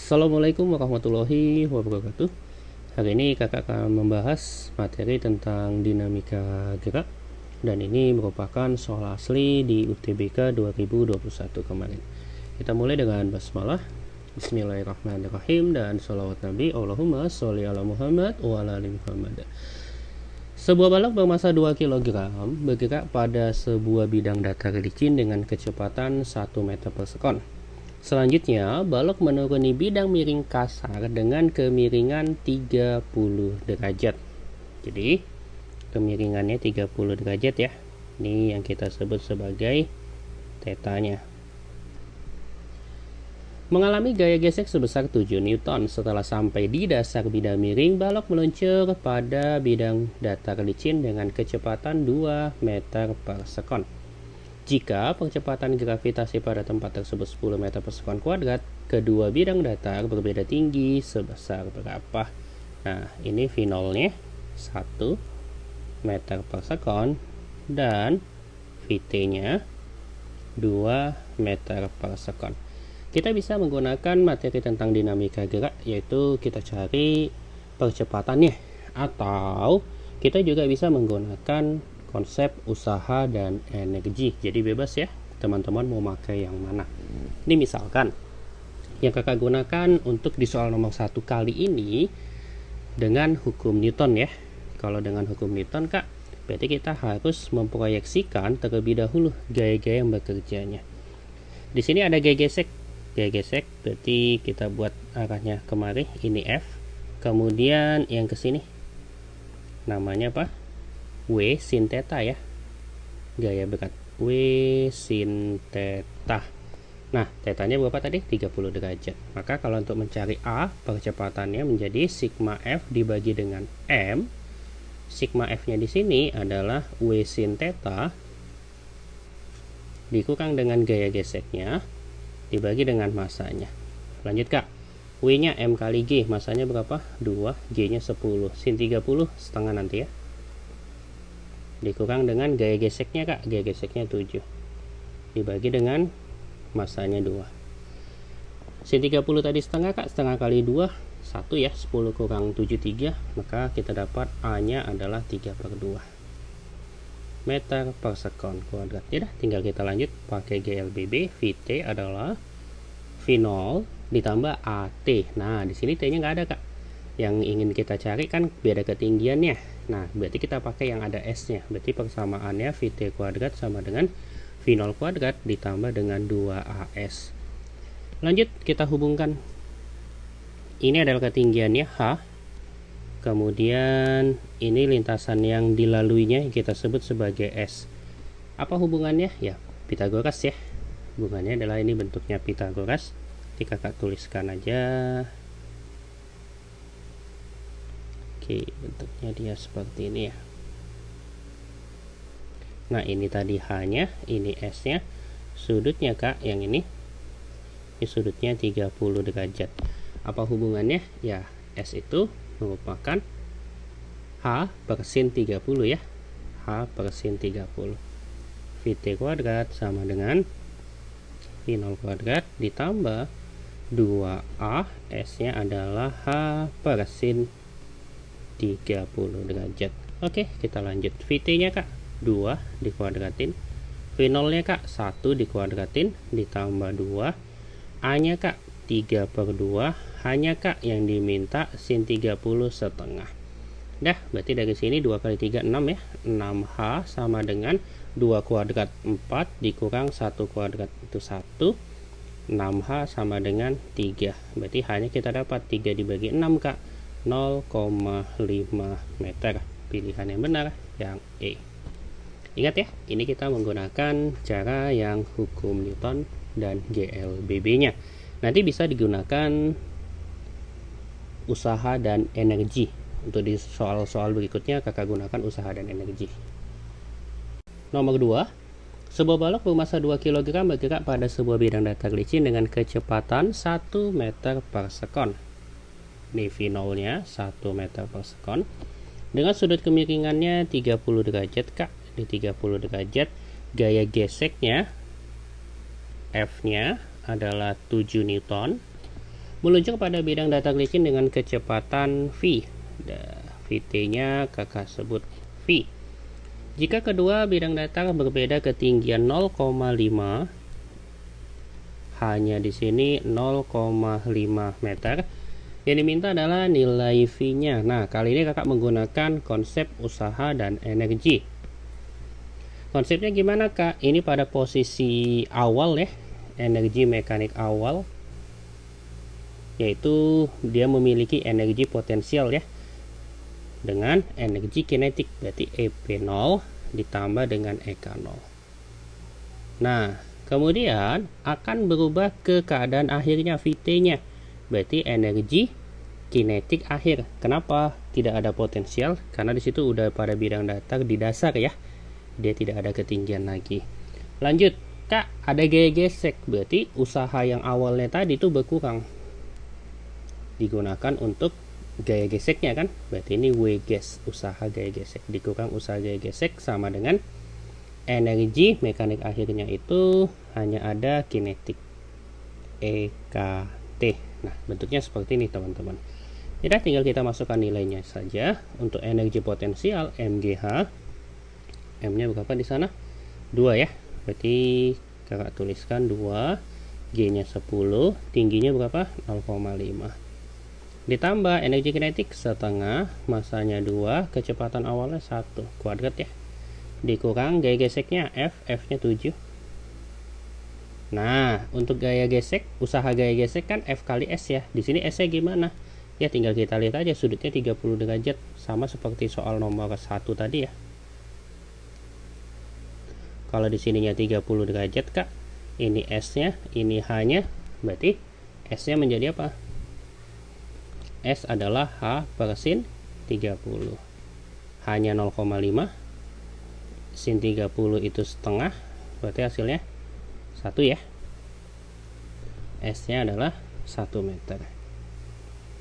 Assalamualaikum warahmatullahi wabarakatuh. Hari ini kakak akan membahas materi tentang dinamika gerak, dan ini merupakan soal asli di UTBK 2021 kemarin. Kita mulai dengan basmalah. Bismillahirrahmanirrahim dan sholawat Nabi. Allahumma sholli ala Muhammad wa ala ali Muhammad. Sebuah balok bermasa 2 kg bergerak pada sebuah bidang datar licin dengan kecepatan 1 meter per sekon. Selanjutnya, balok menuruni bidang miring kasar dengan kemiringan 30 derajat. Jadi, kemiringannya 30 derajat ya. Ini yang kita sebut sebagai tetanya. Mengalami gaya gesek sebesar 7 Newton. Setelah sampai di dasar bidang miring, balok meluncur pada bidang datar licin dengan kecepatan 2 meter per sekon. Jika percepatan gravitasi pada tempat tersebut 10 meter per sekon kuadrat, kedua bidang datar berbeda tinggi sebesar berapa? Nah, ini V0-nya 1 meter per sekon dan Vt-nya 2 meter per sekon. Kita bisa menggunakan materi tentang dinamika gerak, yaitu kita cari percepatannya, atau kita juga bisa menggunakan konsep usaha dan energi. Jadi bebas ya teman-teman mau pakai yang mana. Ini misalkan yang kakak gunakan untuk di soal nomor 1 kali ini dengan hukum Newton ya. Kalau dengan hukum Newton kak, berarti kita harus memproyeksikan terlebih dahulu gaya-gaya yang bekerjanya. Di sini ada gaya gesek. Gaya gesek berarti kita buat arahnya kemari, ini F. Kemudian yang ke sini namanya apa? W sin theta ya, gaya berat W sin theta. Nah, tetanya berapa tadi? 30 derajat. Maka kalau untuk mencari A, percepatannya menjadi sigma F dibagi dengan M. Sigma F nya di sini adalah W sin theta dikurang dengan gaya geseknya dibagi dengan masanya. Lanjut kak, W nya M kali G, masanya berapa? 2, G nya 10, sin 30 setengah nanti ya, dikurang dengan gaya geseknya kak, gaya geseknya 7 dibagi dengan masanya 2. Sin 30 tadi setengah kak, setengah kali 2 1 ya, 10 kurang 7 3, maka kita dapat A nya adalah 3/2 meter per sekon kuadrat. Ya dah, tinggal kita lanjut pakai GLBB. Vt adalah V0 ditambah AT. Nah, di sini T nya nggak ada kak, yang ingin kita cari kan beda ketinggiannya. Nah, berarti kita pakai yang ada S-nya. Berarti persamaannya Vt kuadrat sama dengan V0 kuadrat ditambah dengan 2AS. Lanjut, kita hubungkan. Ini adalah ketinggiannya H. Kemudian ini lintasan yang dilaluinya kita sebut sebagai S. Apa hubungannya? Ya, Pitagoras ya. Hubungannya adalah ini bentuknya Pitagoras. Jadi kakak tuliskan aja. Bentuknya dia seperti ini ya. Nah, ini tadi H-nya, ini S-nya. Sudutnya kak, yang ini sudutnya 30 derajat. Apa hubungannya? Ya, S itu merupakan H per sin 30 ya. H per sin 30. Vt kuadrat sama dengan V0 kuadrat ditambah 2A, S-nya adalah H per sin 30 derajat. Oke, kita lanjut. Vt nya kak 2 dikuadratin, V0 nya kak 1 dikuadratin ditambah 2, A nya kak 3/2, hanya kak yang diminta sin 30 setengah. Dah, berarti dari sini 2 kali 3 6 ya, 6H sama dengan 2 kuadrat 4 dikurang 1 kuadrat itu 1, 6H sama dengan 3. Berarti hanya kita dapat 3 dibagi 6 kak, 0,5 meter. Pilihan yang benar yang E. Ingat ya, ini kita menggunakan cara yang hukum Newton dan GLBB-nya. Nanti bisa digunakan usaha dan energi. Untuk di soal-soal berikutnya kakak gunakan usaha dan energi. Nomor 2, sebuah balok bermasa 2 kg bergerak pada sebuah bidang datar licin dengan kecepatan 1 meter per sekon. Ini V0 nya 1 meter per sekon dengan sudut kemiringannya 30 derajat kak. Di 30 derajat, gaya geseknya F nya adalah 7 Newton. meluncur pada bidang datar licin dengan kecepatan v. Vt-nya kakak sebut v. Jika kedua bidang datar berbeda ketinggian 0,5, hanya di sini 0,5 meter, yang diminta adalah nilai V-nya. Nah, kali ini kakak menggunakan konsep usaha dan energi. Konsepnya gimana kak? Ini pada posisi awal ya, energi mekanik awal, yaitu dia memiliki energi potensial ya, dengan energi kinetik, berarti EP0 ditambah dengan EK0. Nah, kemudian akan berubah ke keadaan akhirnya Vt-nya, berarti energi kinetik akhir. Kenapa tidak ada potensial? Karena di situ udah pada bidang datar di dasar ya, dia tidak ada ketinggian lagi. Lanjut kak, ada gaya gesek, berarti usaha yang awalnya tadi itu berkurang, digunakan untuk gaya geseknya kan, berarti ini W ges, usaha gaya gesek dikurang usaha gaya gesek, sama dengan energi mekanik akhirnya itu hanya ada kinetik EKT. Nah, bentuknya seperti ini teman-teman. Jadi tinggal kita masukkan nilainya saja. Untuk energi potensial MGH, M-nya berapa di sana? 2 ya. Berarti kakak tuliskan 2, G-nya 10, tingginya berapa? 0,5. Ditambah energi kinetik setengah, masanya 2, kecepatan awalnya 1 kuadrat ya. Dikurang gaya geseknya F, F-nya 7. Nah, untuk gaya gesek, usaha gaya gesek kan F kali S ya. Di sini S-nya gimana? Ya tinggal kita lihat aja, sudutnya 30 derajat, sama seperti soal nomor 1 tadi ya. Kalau di sininya 30 derajat kak, ini S-nya, ini H-nya, berarti S-nya menjadi apa? S adalah H per sin 30. H-nya 0,5, sin 30 itu setengah, berarti hasilnya 1 ya. S-nya adalah 1 meter.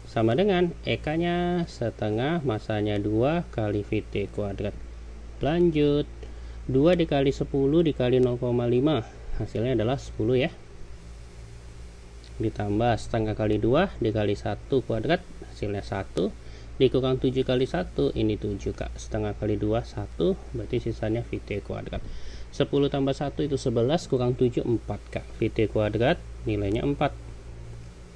Sama dengan EK-nya setengah, masanya 2 kali Vt kuadrat. Lanjut, 2 dikali 10 dikali 0,5, hasilnya adalah 10 ya. Ditambah setengah kali 2 dikali 1 kuadrat, hasilnya 1. Dikurang 7 kali 1, ini 7 kak. Setengah kali 2, 1, berarti sisanya Vt kuadrat. 10 tambah 1 itu 11, kurang 7, 4 kak. Vt kuadrat nilainya 4.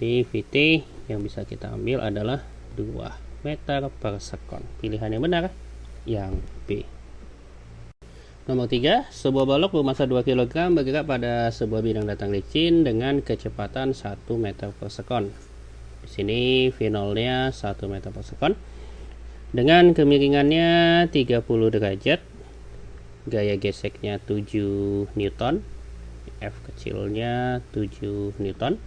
Di Vt yang bisa kita ambil adalah 2 meter per sekon. Pilihan yang benar yang B. Nomor 3, sebuah balok bermassa 2 kg bergerak pada sebuah bidang datar licin dengan kecepatan 1 meter per sekon. Di sini V0-nya 1 meter per sekon. Dengan kemiringannya 30 derajat. Gaya geseknya 7 Newton. F kecilnya 7 Newton.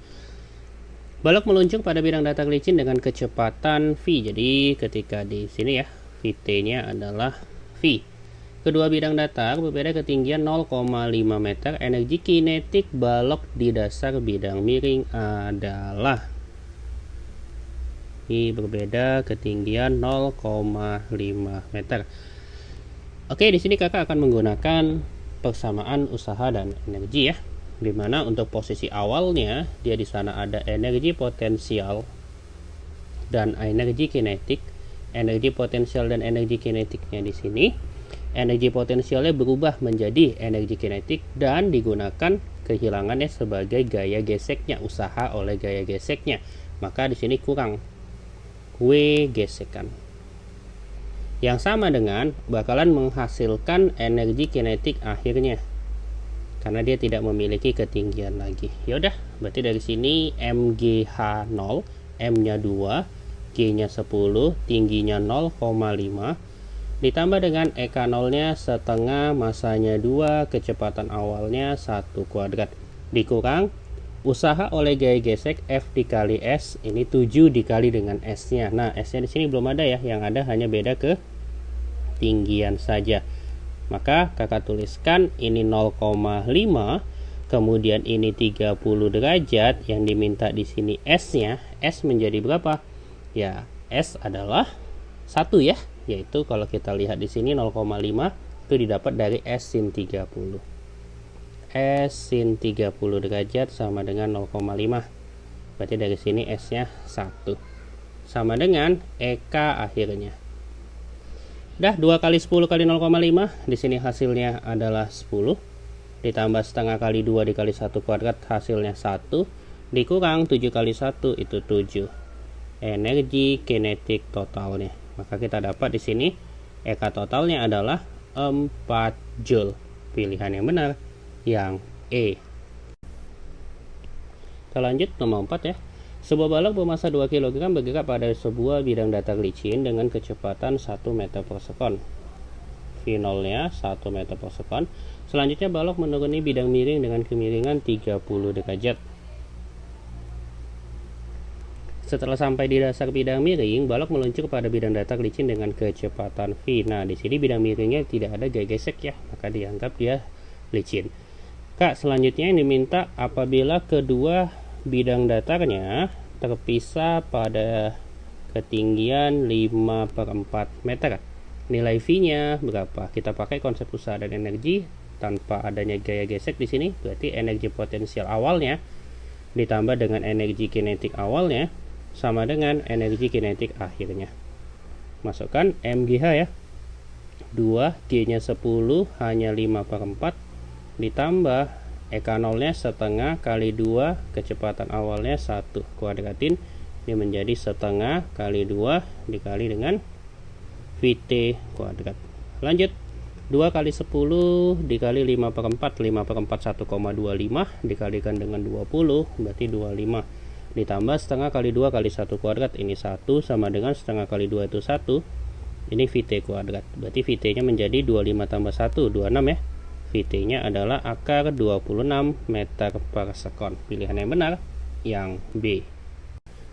Balok meluncur pada bidang datar licin dengan kecepatan V. Jadi ketika di sini ya, Vt-nya adalah V. Kedua bidang datar berbeda ketinggian 0,5 meter. Energi kinetik balok di dasar bidang miring adalah, ini berbeda ketinggian 0,5 meter. Oke, di sini kakak akan menggunakan persamaan usaha dan energi ya. Dimana untuk posisi awalnya dia di sana ada energi potensial dan energi kinetik. Energi potensial dan energi kinetiknya di sini, energi potensialnya berubah menjadi energi kinetik dan digunakan kehilangannya sebagai gaya geseknya, usaha oleh gaya geseknya. Maka di sini kurang W gesekan. Yang sama dengan bakalan menghasilkan energi kinetik akhirnya, karena dia tidak memiliki ketinggian lagi. Ya udah, berarti dari sini MGH 0, M-nya 2, G-nya 10, tingginya 0,5, ditambah dengan EK0-nya setengah, masanya 2, kecepatan awalnya 1 kuadrat, dikurang usaha oleh gaya gesek F dikali S, ini 7 dikali dengan S-nya. Nah, S-nya di sini belum ada ya, yang ada hanya beda ketinggian saja. Maka kakak tuliskan ini 0,5, kemudian ini 30 derajat, yang diminta di sini S-nya, S menjadi berapa? Ya, S adalah 1 ya, yaitu kalau kita lihat di sini 0,5 itu didapat dari S sin 30. S sin 30 derajat sama dengan 0,5. Berarti dari sini S-nya 1. Sama dengan EK akhirnya. Dah 2 kali 10 kali 0,5. Di sini hasilnya adalah 10. Ditambah setengah kali 2 dikali 1 kuadrat hasilnya 1. Dikurang 7 kali 1 itu 7. Energi kinetik totalnya. Maka kita dapat di sini EK totalnya adalah 4 Joule. Pilihan yang benar yang E. Kita lanjut nomor 4 ya. Sebuah balok bermasa 2 kg bergerak pada sebuah bidang datar licin dengan kecepatan 1 meter per sekon. V0-nya 1 meter per sekon. Selanjutnya balok menuruni bidang miring dengan kemiringan 30 derajat. Setelah sampai di dasar bidang miring, balok meluncur pada bidang datar licin dengan kecepatan V. Nah, di sini bidang miringnya tidak ada gaya gesek ya, maka dianggap dia licin. Kak, selanjutnya yang diminta apabila kedua bidang datarnya terpisah pada ketinggian 5/4 meter. Nilai V-nya berapa? Kita pakai konsep usaha dan energi tanpa adanya gaya gesek di sini, berarti energi potensial awalnya ditambah dengan energi kinetik awalnya sama dengan energi kinetik akhirnya. Masukkan MGH ya. 2 G-nya 10 hanya 5/4 ditambah EK0-nya setengah kali 2 kecepatan awalnya 1 kuadratin. Ini menjadi setengah kali 2 dikali dengan VT kuadrat. Lanjut 2 kali 10 dikali 5/4. 5/4 1,25 dikalikan dengan 20 berarti 25. Ditambah setengah kali 2 kali 1 kuadrat. Ini 1 sama dengan setengah kali 2 itu 1. Ini VT kuadrat. Berarti VT-nya menjadi 25 tambah 1 26 ya. VT-nya adalah akar 26 meter per sekon. Pilihan yang benar yang B.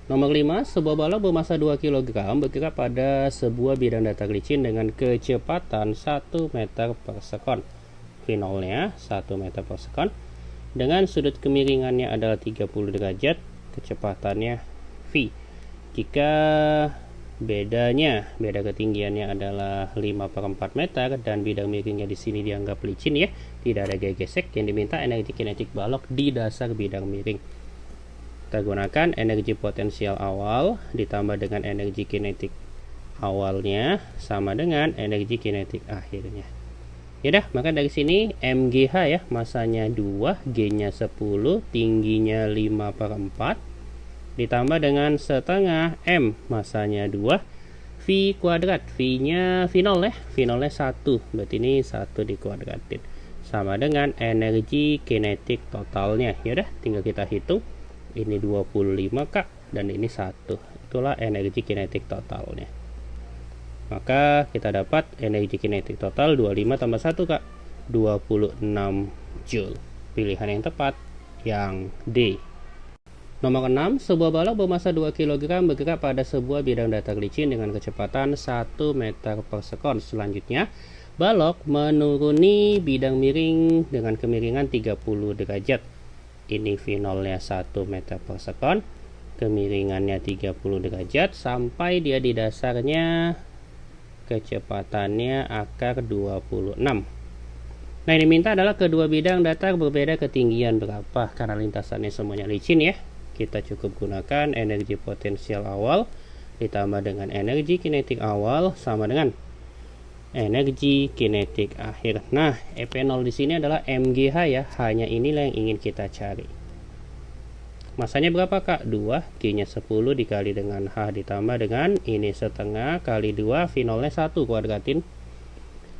Nomor 5, sebuah balok bermasa 2 kg bergerak pada sebuah bidang datar licin dengan kecepatan 1 meter per sekon. V0-nya 1 meter per sekon. Dengan sudut kemiringannya adalah 30 derajat, kecepatannya V. Jika beda ketinggiannya adalah 5/4 meter dan bidang miringnya di sini dianggap licin ya, tidak ada gaya gesek, yang diminta energi kinetik balok di dasar bidang miring. Kita gunakan energi potensial awal ditambah dengan energi kinetik awalnya sama dengan energi kinetik akhirnya. Yaudah, maka dari sini MGH ya, masanya 2, G-nya 10, tingginya 5/4 ditambah dengan setengah M, masanya 2, V kuadrat. V-nya V0 ya, V0-nya 1, berarti ini 1 dikuadratin sama dengan energi kinetik totalnya. Yaudah, tinggal kita hitung. Ini 25 Kak, dan ini 1. Itulah energi kinetik totalnya. Maka kita dapat energi kinetik total 25 tambah 1 Kak, 26 Joule. Pilihan yang tepat yang D. Nomor 6, sebuah balok bermasa 2 kg bergerak pada sebuah bidang datar licin dengan kecepatan 1 meter per sekon. Selanjutnya, balok menuruni bidang miring dengan kemiringan 30 derajat. Ini V0-nya 1 meter per sekon, kemiringannya 30 derajat, sampai dia di dasarnya kecepatannya akar 26. Nah, ini minta adalah kedua bidang datar berbeda ketinggian berapa, karena lintasannya semuanya licin ya. Kita cukup gunakan energi potensial awal ditambah dengan energi kinetik awal sama dengan energi kinetik akhir. Nah, EP0 di sini adalah MGH ya, hanya inilah yang ingin kita cari. Masanya berapa Kak? 2, G-nya 10 dikali dengan H ditambah dengan ini setengah kali 2, V0-nya 1 kuadratin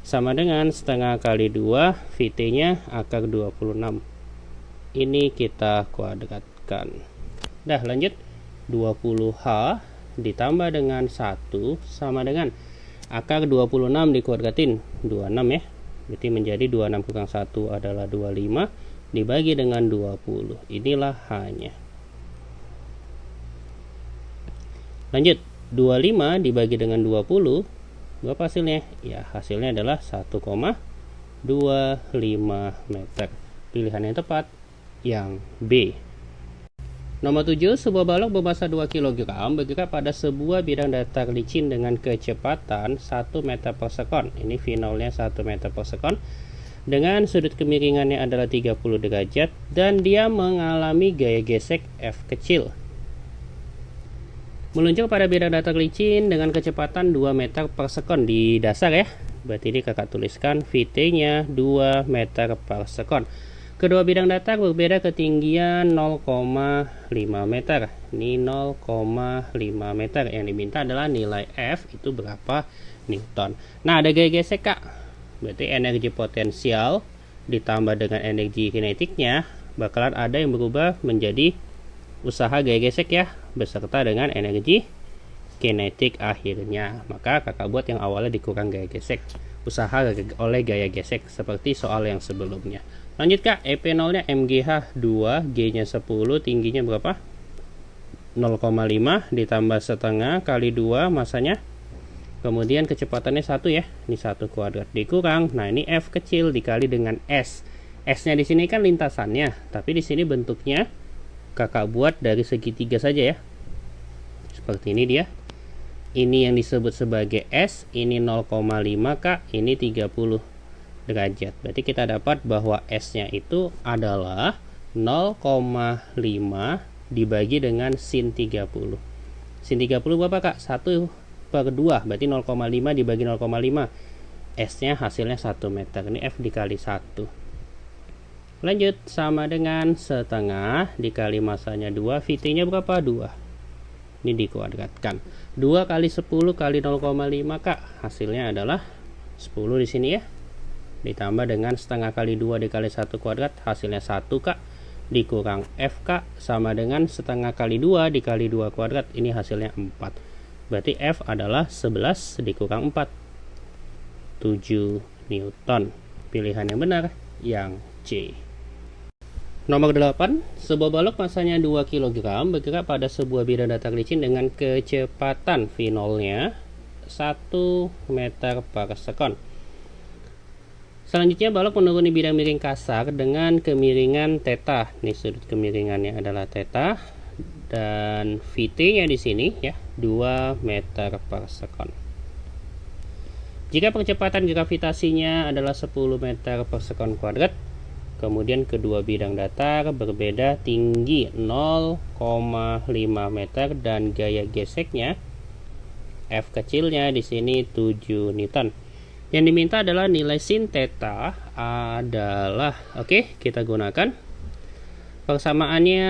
sama dengan setengah kali 2, VT-nya akar 26. Ini kita kuadratkan. Dah, lanjut. 20H ditambah dengan 1 sama dengan akar 26 dikuadratin 26 ya. Berarti menjadi 26 kurang 1 adalah 25 dibagi dengan 20. Inilah H-nya. Lanjut, 25 dibagi dengan 20, berapa hasilnya? Ya, hasilnya adalah 1,25 meter. Pilihan yang tepat yang B. Nomor 7, sebuah balok bermasa 2 kg bergerak pada sebuah bidang datar licin dengan kecepatan 1 meter per sekon. Ini V0-nya 1 meter per sekon. Dengan sudut kemiringannya adalah 30 derajat dan dia mengalami gaya gesek F kecil. Meluncur pada bidang datar licin dengan kecepatan 2 meter per sekon di dasar ya. Berarti ini kakak tuliskan VT-nya 2 meter per sekon. Kedua bidang datar berbeda ketinggian 0,5 meter. Ini 0,5 meter. Yang diminta adalah nilai F itu berapa Newton. Nah, ada gaya gesek kak. Berarti energi potensial ditambah dengan energi kinetiknya bakalan ada yang berubah menjadi usaha gaya gesek ya, beserta dengan energi kinetik akhirnya. Maka kakak buat yang awalnya dikurang gaya gesek, usaha oleh gaya gesek seperti soal yang sebelumnya. Lanjut kak, EP0 nya MGH 2, G nya 10, tingginya berapa? 0,5 ditambah setengah kali 2 masanya. Kemudian kecepatannya 1 ya, ini 1 kuadrat dikurang. Nah ini F kecil dikali dengan S. S-nya di sini kan lintasannya, tapi di sini bentuknya kakak buat dari segitiga saja ya. Seperti ini dia. Ini yang disebut sebagai S, ini 0,5 kak, ini 30 derajat. Berarti kita dapat bahwa S-nya itu adalah 0,5 dibagi dengan sin 30. Sin 30 berapa kak? 1/2, berarti 0,5 dibagi 0,5. S-nya hasilnya 1 meter. Ini F dikali 1. Lanjut, sama dengan setengah dikali masanya 2, VT-nya berapa? 2. Ini dikuadratkan. 2 kali 10 kali 0,5 kak, hasilnya adalah 10 di sini ya. Ditambah dengan setengah kali 2 dikali 1 kuadrat, hasilnya 1 kak. Dikurang F kak, sama dengan setengah kali 2 dikali 2 kuadrat, ini hasilnya 4. Berarti F adalah 11 dikurang 4, 7 Newton. Pilihan yang benar yang C. Nomor 8, sebuah balok masanya 2 kg bergerak pada sebuah bidang datar licin dengan kecepatan V0-nya 1 meter per sekon. Selanjutnya balok menuruni bidang miring kasar dengan kemiringan theta. Ini sudut kemiringannya adalah theta. Dan VT-nya di sini ya 2 meter per sekon. Jika percepatan gravitasinya adalah 10 meter per sekon kuadrat, kemudian kedua bidang datar berbeda tinggi 0,5 meter dan gaya geseknya F kecilnya di sini 7 Newton. Yang diminta adalah nilai sin theta adalah, oke, kita gunakan persamaannya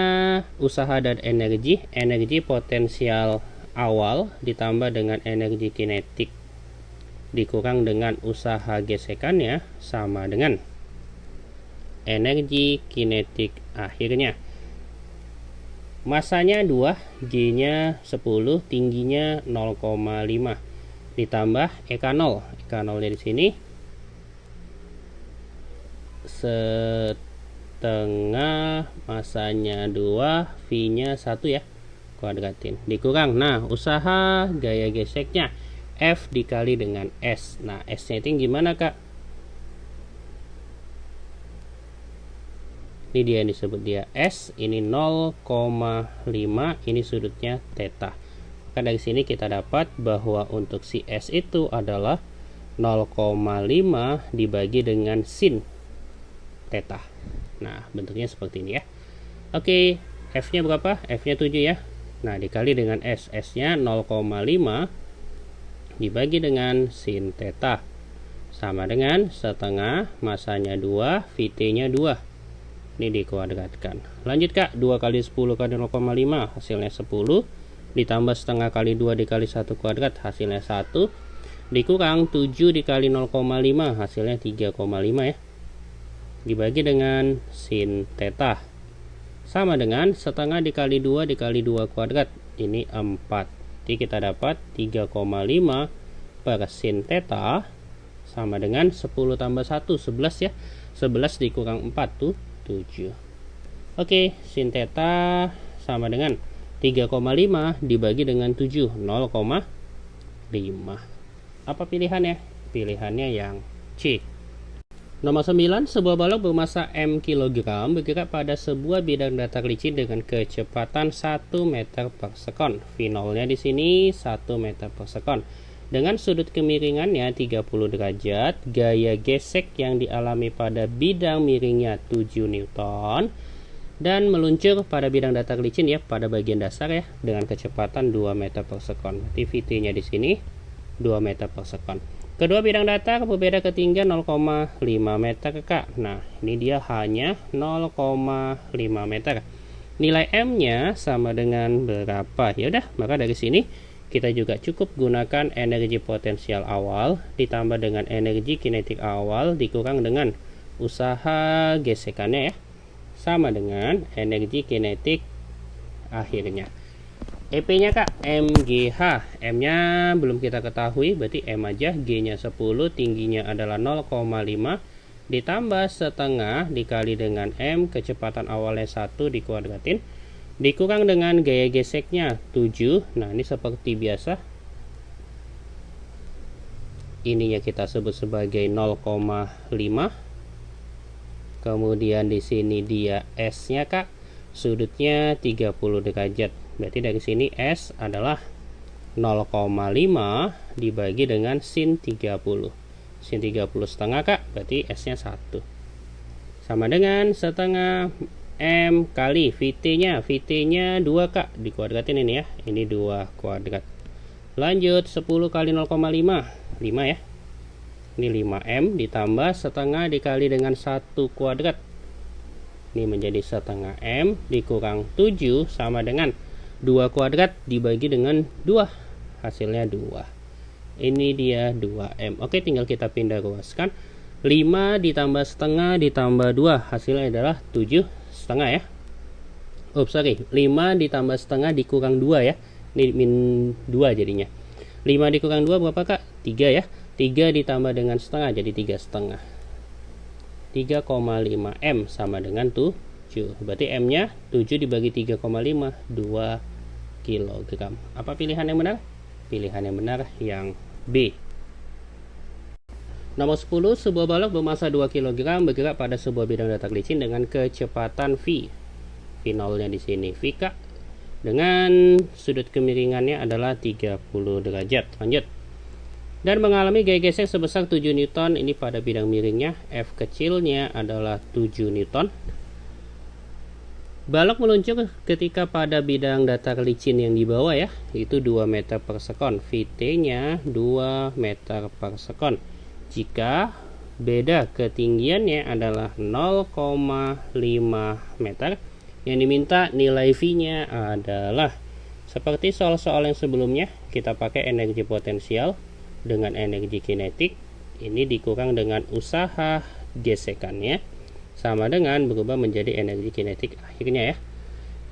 usaha dan energi potensial awal ditambah dengan energi kinetik dikurang dengan usaha gesekannya sama dengan energi kinetik akhirnya. Masanya 2, G nya 10, tingginya 0,5 ditambah EK0. EK0 nya di sini setengah, masanya 2, V-nya 1 ya, kuadratin dikurang. Nah, usaha gaya geseknya F dikali dengan S. Nah, S-nya itu gimana kak? Ini dia yang disebut dia S, ini 0,5, ini sudutnya theta. Maka dari sini kita dapat bahwa untuk si S itu adalah 0,5 dibagi dengan sin theta. Nah, bentuknya seperti ini ya. Oke, F-nya berapa? F-nya 7 ya. Nah, dikali dengan S. S-nya 0,5 dibagi dengan sin theta. Sama dengan setengah, masanya 2, VT-nya 2. Ini dikuadratkan. Lanjut kak, 2 kali 10 kali 0,5 hasilnya 10. Ditambah setengah kali 2 dikali 1 kuadrat hasilnya 1. Dikurang 7 dikali 0,5 hasilnya 3,5 ya. Dibagi dengan sin theta sama dengan setengah dikali 2 dikali 2 kuadrat, ini 4. Jadi kita dapat 3,5 per sin theta sama dengan 10 tambah 1, 11 ya. 11 dikurang 4 tuh 7. Oke, sin theta sama dengan 3,5 dibagi dengan 7, 0,5. Apa pilihannya? Pilihannya yang C. Nomor 9, sebuah balok bermasa M kg bergerak pada sebuah bidang datar licin dengan kecepatan 1 meter per sekon. V0-nya di sini 1 meter per sekon. Dengan sudut kemiringannya 30 derajat, gaya gesek yang dialami pada bidang miringnya 7 Newton. dan meluncur pada bidang datar licin ya, pada bagian dasar ya, dengan kecepatan 2 meter per sekon. Berarti VT-nya di sini 2 meter per sekon. Kedua bidang datar berbeda ketinggian 0,5 meter Kak. Nah, ini dia hanya 0,5 meter. Nilai M-nya sama dengan berapa? Ya udah, maka dari sini kita juga cukup gunakan energi potensial awal ditambah dengan energi kinetik awal dikurang dengan usaha gesekannya ya, sama dengan energi kinetik akhirnya. EP-nya Kak, MGH. M-nya belum kita ketahui, berarti M aja. G-nya 10, tingginya adalah 0,5 ditambah setengah dikali dengan M, kecepatan awalnya 1 dikuadratin, dikurang dengan gaya geseknya 7. Nah, ini seperti biasa. Ininya kita sebut sebagai 0,5. Kemudian di sini dia S-nya Kak, sudutnya 30 derajat. Berarti dari sini S adalah 0,5 dibagi dengan sin 30. Sin 30 setengah Kak, berarti S-nya 1. Sama dengan setengah M kali VT-nya. VT-nya 2 Kak, dikuadratin ini ya. Ini 2 kuadrat. Lanjut 10 kali 0,5. 5 ya. Ini 5M ditambah setengah dikali dengan 1 kuadrat. Ini menjadi setengah M dikurang 7 sama dengan 2 kuadrat dibagi dengan 2, hasilnya 2. Ini dia 2M. Oke, tinggal kita pindah ruaskan. 5 ditambah setengah ditambah 2, hasilnya adalah 7 setengah ya. 5 ditambah setengah dikurang 2 ya. Ini min 2 jadinya. 5 dikurang 2 berapa Kak? 3 ya. 3 ditambah dengan setengah jadi 3 setengah. 3,5 M sama dengan 7. Berarti M-nya 7 dibagi 3,5, 2 kilogram. Apa pilihan yang benar? Pilihan yang benar yang B. Nomor 10, sebuah balok bermasa 2 kg bergerak pada sebuah bidang datar licin dengan kecepatan V. V0-nya di sini V Kak. Dengan sudut kemiringannya adalah 30 derajat. Lanjut. Dan mengalami gaya gesek sebesar 7 Newton. Ini pada bidang miringnya. F kecilnya adalah 7 Newton. Balok meluncur ketika pada bidang datar licin yang di bawah ya, itu 2 meter per sekon. VT-nya 2 meter per sekon. Jika beda ketinggiannya adalah 0,5 meter, yang diminta nilai V-nya adalah seperti soal-soal yang sebelumnya, kita pakai energi potensial dengan energi kinetik. Ini dikurang dengan usaha gesekannya, sama dengan berubah menjadi energi kinetik akhirnya ya.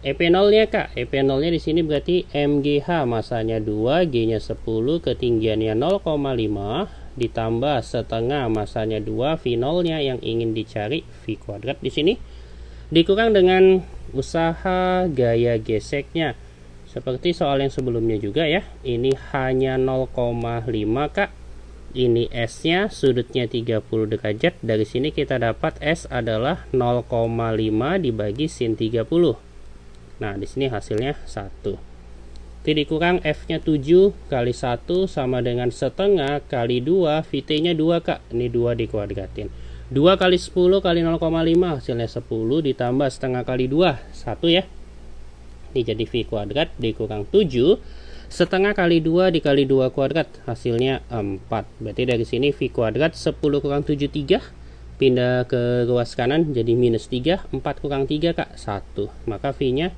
EP0-nya Kak, EP0-nya di sini berarti MGH, masanya 2, G-nya 10, ketinggiannya 0,5 ditambah setengah masanya 2, V0-nya yang ingin dicari V kuadrat di sini dikurang dengan usaha gaya geseknya. Seperti soal yang sebelumnya juga ya. Ini hanya 0,5 Kak. Ini S-nya sudutnya 30 derajat. Dari sini kita dapat S adalah 0,5 dibagi sin 30. Nah, di sini hasilnya 1. Itu dikurang F-nya 7 kali 1 sama dengan setengah kali 2, VT-nya 2 Kak. Ini 2 dikuadratin. 2 kali 10 kali 0,5 hasilnya 10 ditambah setengah kali 2, 1 ya. Ini jadi V kuadrat dikurang 7. Setengah kali 2 dikali 2 kuadrat hasilnya 4. Berarti dari sini V kuadrat 10 kurang 7, 3. Pindah ke ruas kanan jadi minus 3. 4 kurang 3 Kak, 1. Maka V-nya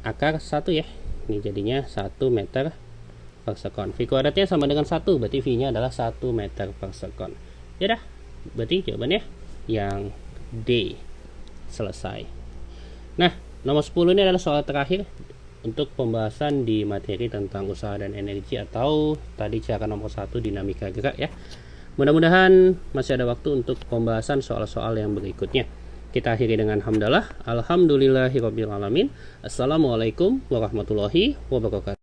akar 1 ya. Ini jadinya 1 meter per sekon. V kuadratnya sama dengan 1. Berarti V-nya adalah 1 meter per sekon. Ya dah. Berarti jawabannya yang D. Selesai. Nah, nomor 10 ini adalah soal terakhir untuk pembahasan di materi tentang usaha dan energi, atau tadi cara nomor 1 dinamika gerak ya. Mudah-mudahan masih ada waktu untuk pembahasan soal-soal yang berikutnya. Kita akhiri dengan hamdalah. Alhamdulillahirabbil alamin. Assalamualaikum warahmatullahi wabarakatuh.